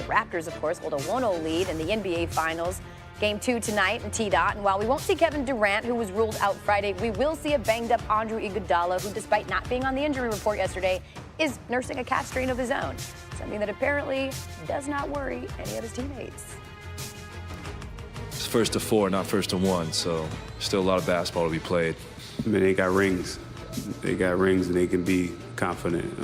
The Raptors, of course, hold a 1-0 lead in the NBA Finals. Game 2 tonight in T-Dot. And while we won't see Kevin Durant, who was ruled out Friday, we will see a banged-up Andre Iguodala, who, despite not being on the injury report yesterday, is nursing a calf strain of his own, something that apparently does not worry any of his teammates. It's first to 4, not first to 1, so still a lot of basketball to be played. I mean, they got rings. They got rings, and they can be confident.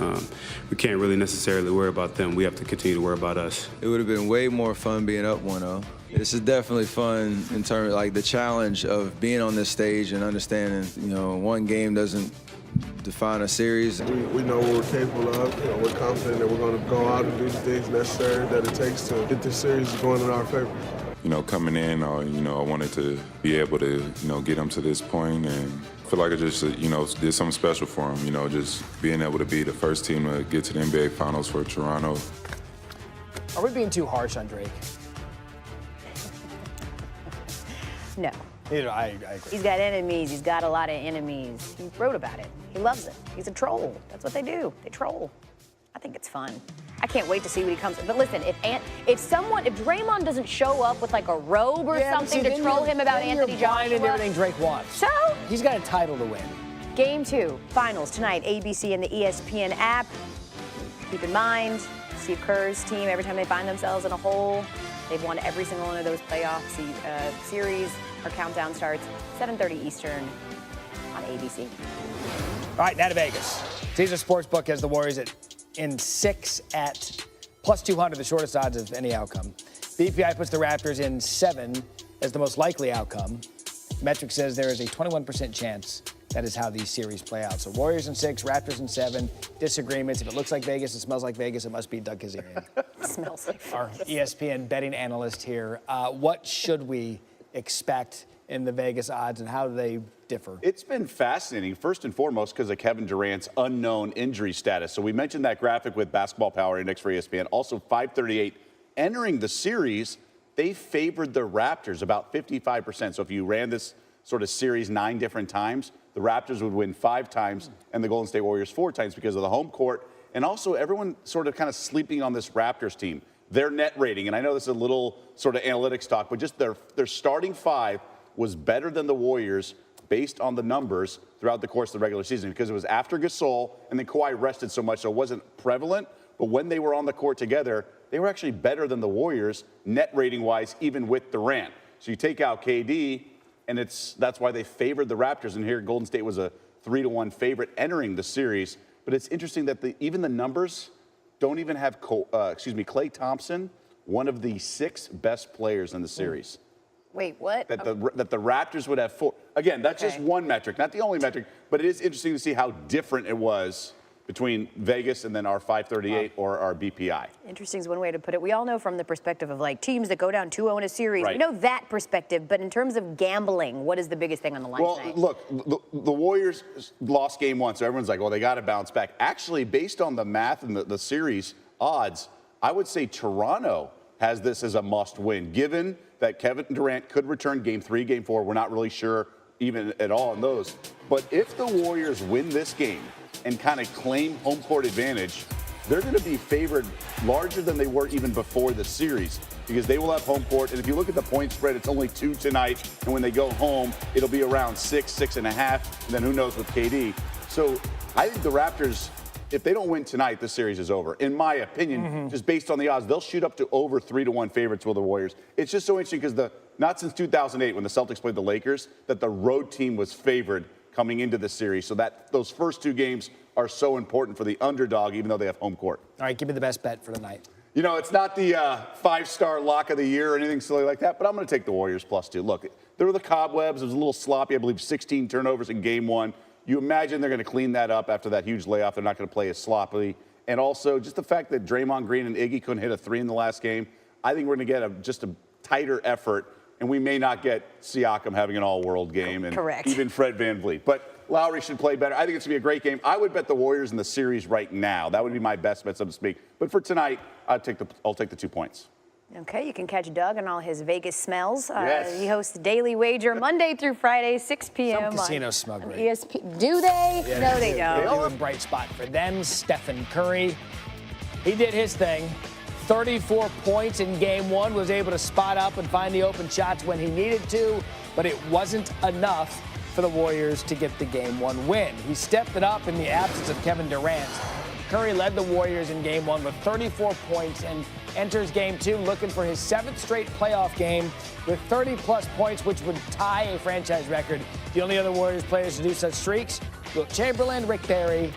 We can't really necessarily worry about them. We have to continue to worry about us. It would have been way more fun being up 1-0. This is definitely fun in terms of like the challenge of being on this stage and understanding, one game doesn't define a series. We know what we're capable of. We're confident that we're going to go out and do the things necessary that it takes to get this series going in our favor. Coming in, I wanted to be able to, get them to this point, and I feel like I just, did something special for them. Just being able to be the first team to get to the NBA Finals for Toronto. Are we being too harsh on Drake? No. I agree. He's got enemies. He's got a lot of enemies. He wrote about it. He loves it. He's a troll. That's what they do. They troll. I think it's fun. I can't wait to see what he comes. But listen, if Draymond doesn't show up with like a robe or something to troll him about Anthony Joshua, and everything Drake wants. So he's got a title to win. Game 2, Finals tonight, ABC and the ESPN app. Keep in mind, Steve Kerr's team, every time they find themselves in a hole, they've won every single one of those playoff series. Our countdown starts 7:30 Eastern on ABC. All right, now to Vegas. Caesar Sportsbook has the Warriors in 6 at plus 200, the shortest odds of any outcome. BPI puts the Raptors in 7 as the most likely outcome. Metric says there is a 21% chance that is how these series play out. So Warriors in 6, Raptors in 7. Disagreements. If it looks like Vegas, it smells like Vegas, it must be Doug Kezirian. Smells like Our ESPN betting analyst here. What should we expect in the Vegas odds, and how do they differ? It's been fascinating, first and foremost, because of Kevin Durant's unknown injury status. So we mentioned that graphic with Basketball Power Index for ESPN. Also, 538 entering the series, they favored the Raptors about 55%. So if you ran this sort of series 9 different times, the Raptors would win 5 times and the Golden State Warriors 4 times because of the home court. And also everyone sort of kind of sleeping on this Raptors team. Their net rating, and I know this is a little sort of analytics talk, but just their starting 5 was better than the Warriors based on the numbers throughout the course of the regular season, because it was after Gasol and then Kawhi rested so much, so it wasn't prevalent. But when they were on the court together, they were actually better than the Warriors net rating-wise, even with Durant. So you take out KD, and that's why they favored the Raptors. And here, Golden State was a 3-1 favorite entering the series. But it's interesting that even the numbers don't even have Klay Thompson, one of the 6 best players in the series. Wait, what? That the Raptors would have 4. Again, that's just one metric, not the only metric, but it is interesting to see how different it was between Vegas and then our 538 or our BPI. Interesting is one way to put it. We all know from the perspective of like teams that go down 2-0 in a series. Right. We know that perspective, but in terms of gambling, what is the biggest thing on the line tonight? Well, look, the Warriors lost game 1, so everyone's like, well, they got to bounce back. Actually, based on the math and the series odds, I would say Toronto has this as a must-win, given that Kevin Durant could return game 3, game 4. We're not really sure even at all on those. But if the Warriors win this game and kind of claim home court advantage, they're going to be favored larger than they were even before the series, because they will have home court. And if you look at the point spread, it's only 2 tonight. And when they go home, it'll be around 6, 6.5. And then who knows with KD. So I think the Raptors, if they don't win tonight, this series is over. In my opinion, just based on the odds, they'll shoot up to over 3-1 favorites with the Warriors. It's just so interesting because not since 2008 when the Celtics played the Lakers that the road team was favored coming into the series. So those first 2 games are so important for the underdog, even though they have home court. All right, give me the best bet for tonight. It's not the 5-star lock of the year or anything silly like that, but I'm going to take the Warriors +2. Look, there were the cobwebs. It was a little sloppy. I believe 16 turnovers in game 1. You imagine they're going to clean that up after that huge layoff. They're not going to play as sloppily. And also just the fact that Draymond Green and Iggy couldn't hit a 3 in the last game. I think we're going to get just a tighter effort, and we may not get Siakam having an all-world game and even Fred VanVleet. But Lowry should play better. I think it's going to be a great game. I would bet the Warriors in the series right now. That would be my best bet, so to speak. But for tonight, I'll take the 2 points. Okay, you can catch Doug and all his Vegas smells. Yes. He hosts the Daily Wager Monday through Friday, 6 p.m. Some casinos smell great. ESPN. Do they? Yeah, no, they don't. They do a bright spot for them. Stephen Curry, he did his thing. 34 points in game one, was able to spot up and find the open shots when he needed to, but it wasn't enough for the Warriors to get the game one win. He stepped it up in the absence of Kevin Durant. Curry led the Warriors in game one with 34 points and enters game two looking for his 7th straight playoff game with 30-plus points, which would tie a franchise record. The only other Warriors players to do such streaks, Wilt Chamberlain, Rick Barry,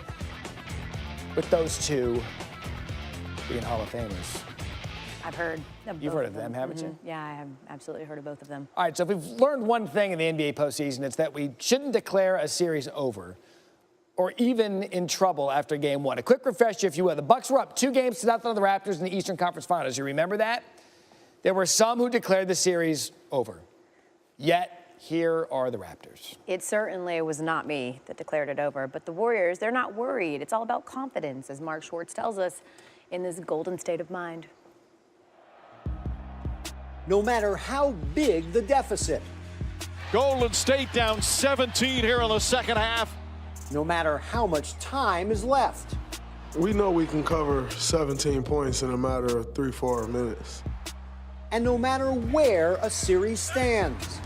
with those two being Hall of Famers. I've heard of You've both heard of them, haven't you? Yeah, I have absolutely heard of both of them. All right, so if we've learned one thing in the NBA postseason, it's that we shouldn't declare a series over or even in trouble after game one. A quick refresher, if you will. The Bucks were up 2-0 on the Raptors in the Eastern Conference Finals. You remember that? There were some who declared the series over. Yet, here are the Raptors. It certainly was not me that declared it over, but the Warriors, they're not worried. It's all about confidence, as Mark Schwartz tells us, in this golden state of mind. No matter how big the deficit, Golden State down 17 here in the second half. no matter how much time is left, We know we can cover 17 points in a matter of 3-4 minutes. and no matter where a series stands.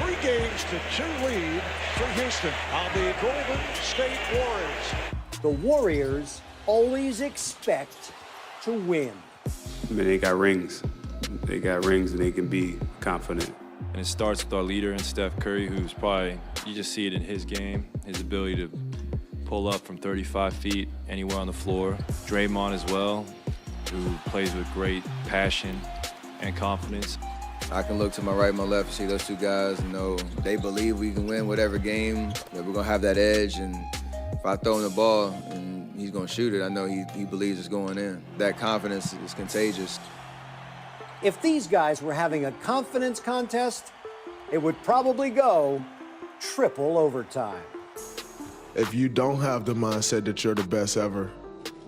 3 games to 2 lead for Houston on the Golden State Warriors. The Warriors always expect to win. I mean, they got rings. They got rings and they can be confident. And it starts with our leader in Steph Curry, who's probably, you just see it in his game, his ability to pull up from 35 feet anywhere on the floor. Draymond as well, who plays with great passion and confidence. I can look to my right, my left, and see those two guys, and know they believe we can win whatever game, that we're gonna have that edge, and if I throw him the ball and he's gonna shoot it, I know he believes it's going in. That confidence is contagious. If these guys were having a confidence contest, it would probably go triple overtime. If you don't have the mindset that you're the best ever,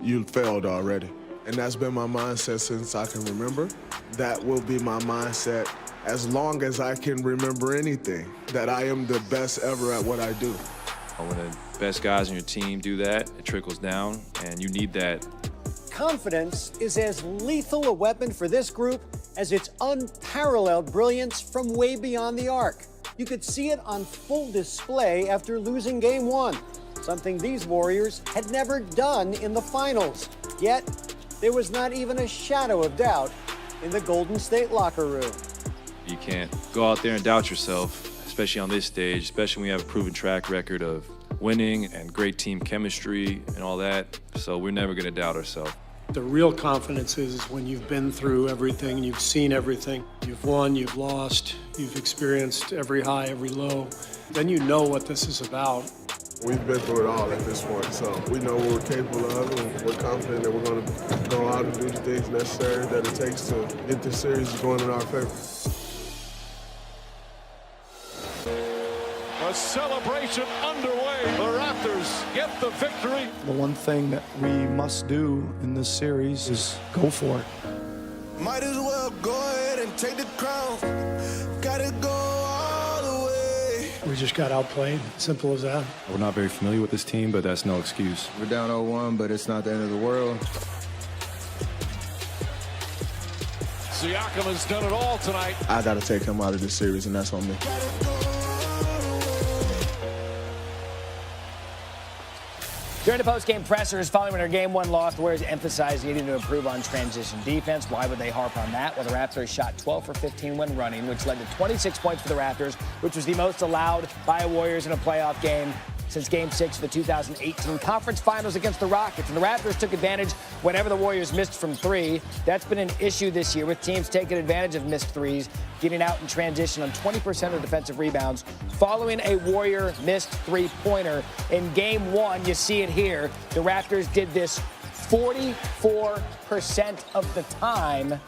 you failed already. And that's been my mindset since I can remember. That will be my mindset as long as I can remember anything, that I am the best ever at what I do. When the best guys on your team do that, it trickles down, and you need that. Confidence is as lethal a weapon for this group as its unparalleled brilliance from way beyond the arc. You could see it on full display after losing game one, something these Warriors had never done in the finals. Yet, there was not even a shadow of doubt in the Golden State locker room. You can't go out there and doubt yourself, especially on this stage, especially when you have a proven track record of winning and great team chemistry and all that. So we're never going to doubt ourselves. The real confidence is when you've been through everything, you've seen everything, you've won, you've lost, you've experienced every high, every low. Then you know what this is about. We've been through it all at this point, so we know what we're capable of, and we're confident that we're going to go out and do the things necessary that it takes to get this series going in our favor. A celebration underway. The Raptors get the victory. The one thing that we must do in this series is go for it. Might as well go ahead and take the crown. Gotta go all the way. We just got outplayed, simple as that. We're not very familiar with this team, but that's no excuse. We're down 0-1, but it's not the end of the world. Siakam has done it all tonight. I gotta take him out of this series, and that's on me. During the post-game pressers following their game one loss, the Warriors emphasized needing to improve on transition defense. Why would they harp on that? Well, the Raptors shot 12 for 15 when running, which led to 26 points for the Raptors, which was the most allowed by a Warriors in a playoff game since Game 6 of the 2018 Conference Finals against the Rockets. And the Raptors took advantage whenever the Warriors missed from three. That's been an issue this year with teams taking advantage of missed threes, getting out in transition on 20% of defensive rebounds. Following a Warrior missed three-pointer in Game 1, you see it here, the Raptors did this 44% of the time,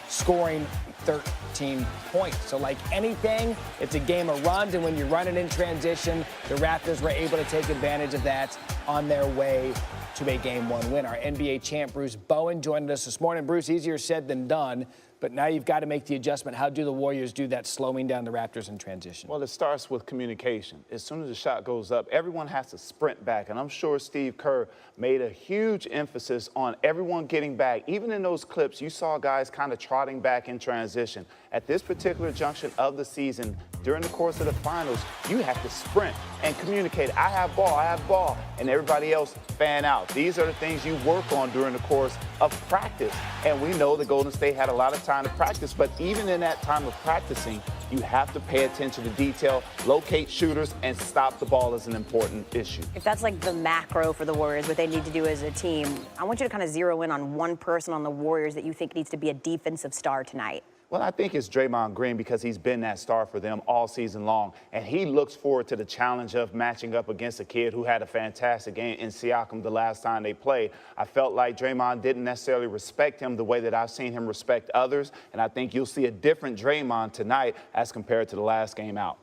scoring 13 points. So like anything, it's a game of runs, and when you run it in transition, the Raptors were able to take advantage of that on their way to a Game 1 win. Our NBA champ Bruce Bowen joined us this morning. Bruce, easier said than done, but now you've got to make the adjustment. How do the Warriors do that, slowing down the Raptors in transition? Well, it starts with communication. As soon as the shot goes up, everyone has to sprint back, and I'm sure Steve Kerr made a huge emphasis on everyone getting back. Even in those clips, you saw guys kind of trotting back in transition. At this particular junction of the season, during the course of the finals, you have to sprint and communicate. I have ball, and everybody else fan out. These are the things you work on during the course of practice. And we know that Golden State had a lot of time to practice, but even in that time of practicing, you have to pay attention to detail, locate shooters, and stop the ball is an important issue. If that's like the macro for the Warriors, what they need to do as a team, I want you to kind of zero in on one person on the Warriors that you think needs to be a defensive star tonight. Well, I think it's Draymond Green because he's been that star for them all season long. And he looks forward to the challenge of matching up against a kid who had a fantastic game in Siakam the last time they played. I felt like Draymond didn't necessarily respect him the way that I've seen him respect others. And I think you'll see a different Draymond tonight as compared to the last game out.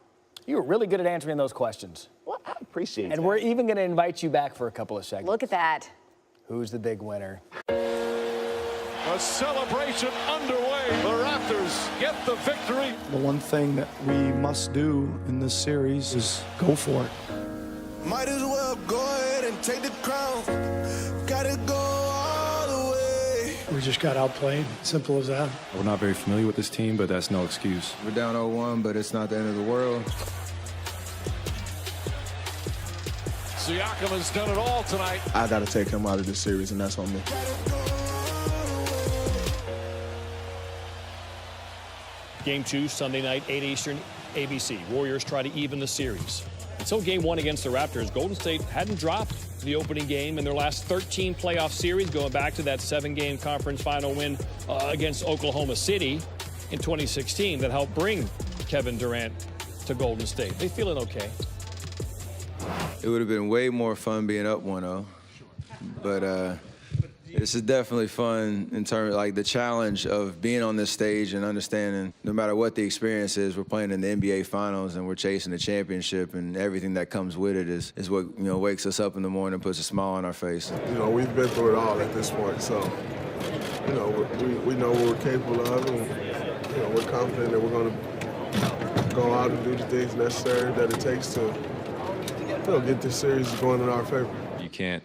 You were really good at answering those questions. Well, I appreciate that. And we're even going to invite you back for a couple of seconds. Look at that. Who's the big winner? A celebration underway. The Raptors get the victory. The one thing that we must do in this series is go for it. Might as well go ahead and take the crown. Gotta go all the way. We just got outplayed. Simple as that. We're not very familiar with this team, but that's no excuse. We're down 0-1, but it's not the end of the world. Siakam has done it all tonight. I got to take him out of this series, and that's on me. Game 2, Sunday night, 8 Eastern, ABC. Warriors try to even the series. Until Game 1 against the Raptors, Golden State hadn't dropped the opening game in their last 13 playoff series, going back to that 7-game conference final win against Oklahoma City in 2016 that helped bring Kevin Durant to Golden State. They feeling okay? It would have been way more fun being up 1-0, but this is definitely fun in terms of like the challenge of being on this stage and understanding no matter what the experience is, we're playing in the NBA Finals and we're chasing the championship, and everything that comes with it is what, you know, wakes us up in the morning and puts a smile on our face. You know, we've been through it all at this point, so, you know, we know what we're capable of, and, you know, we're confident that we're going to go out and do the things necessary that it takes to, you know, get this series going in our favor. You can't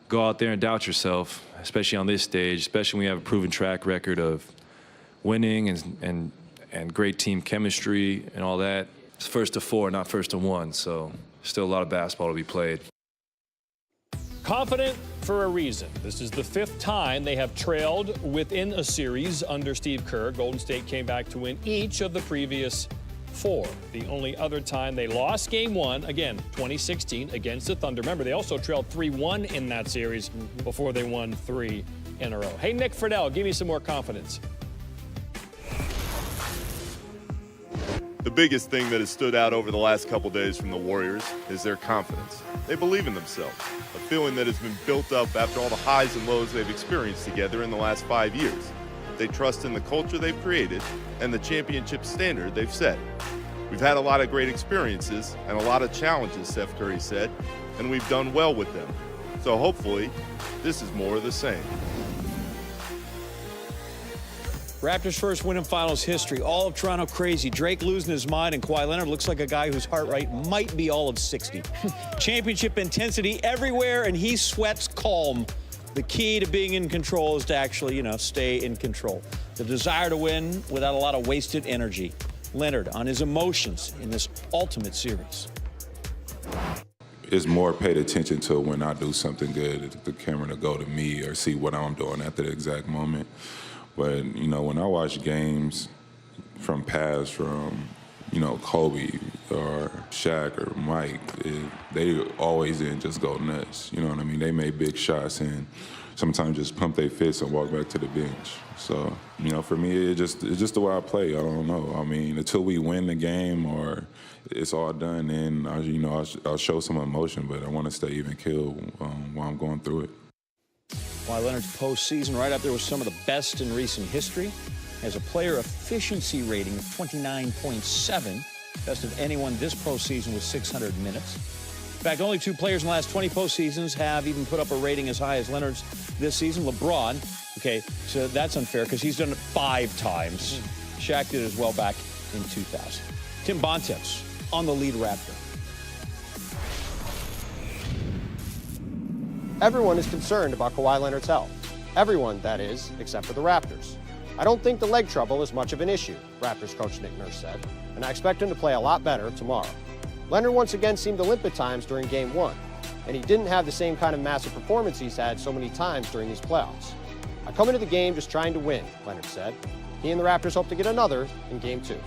go out there and doubt yourself, especially on this stage, especially when you have a proven track record of winning and great team chemistry and all that. It's 1st to 4, not 1st to 1, so still a lot of basketball to be played. Confident for a reason. This is the 5th time they have trailed within a series under Steve Kerr. Golden State came back to win each of the previous 4. The only other time they lost Game 1, again, 2016 against the Thunder. Remember, they also trailed 3-1 in that series before they won 3 in a row. Hey, Nick Friedel, give me some more confidence. The biggest thing that has stood out over the last couple days from the Warriors is their confidence. They believe in themselves, a feeling that has been built up after all the highs and lows they've experienced together in the last 5 years. They trust in the culture they've created and the championship standard they've set. We've had a lot of great experiences and a lot of challenges, Steph Curry said, and we've done well with them. So hopefully, this is more of the same. Raptors' first win in finals history. All of Toronto crazy. Drake losing his mind, and Kawhi Leonard looks like a guy whose heart rate might be all of 60. Championship intensity everywhere, and he sweats calm. The key to being in control is to actually, stay in control. The desire to win without a lot of wasted energy. Leonard on his emotions in this ultimate series. It's more paid attention to when I do something good, the camera to go to me or see what I'm doing at the exact moment. But, when I watch games from past, from, Kobe or Shaq or Mike, they always didn't just go nuts. You know what I mean? They made big shots and sometimes just pump their fists and walk back to the bench. So, for me, it's just the way I play. I don't know. I mean, until we win the game or it's all done, then, I'll show some emotion, but I want to stay even keeled while I'm going through it. Kawhi Leonard's postseason right up there with some of the best in recent history. has a player efficiency rating of 29.7, best of anyone this postseason with 600 minutes. In fact, only 2 players in the last 20 postseasons have even put up a rating as high as Leonard's this season. LeBron, okay, so that's unfair because he's done it 5 times. Shaq did it as well back in 2000. Tim Bontemps on the lead Raptor. Everyone is concerned about Kawhi Leonard's health. Everyone, that is, except for the Raptors. I don't think the leg trouble is much of an issue, Raptors coach Nick Nurse said, and I expect him to play a lot better tomorrow. Leonard once again seemed to limp at times during Game 1, and he didn't have the same kind of massive performance he's had so many times during these playoffs. I come into the game just trying to win, Leonard said. He and the Raptors hope to get another in Game 2.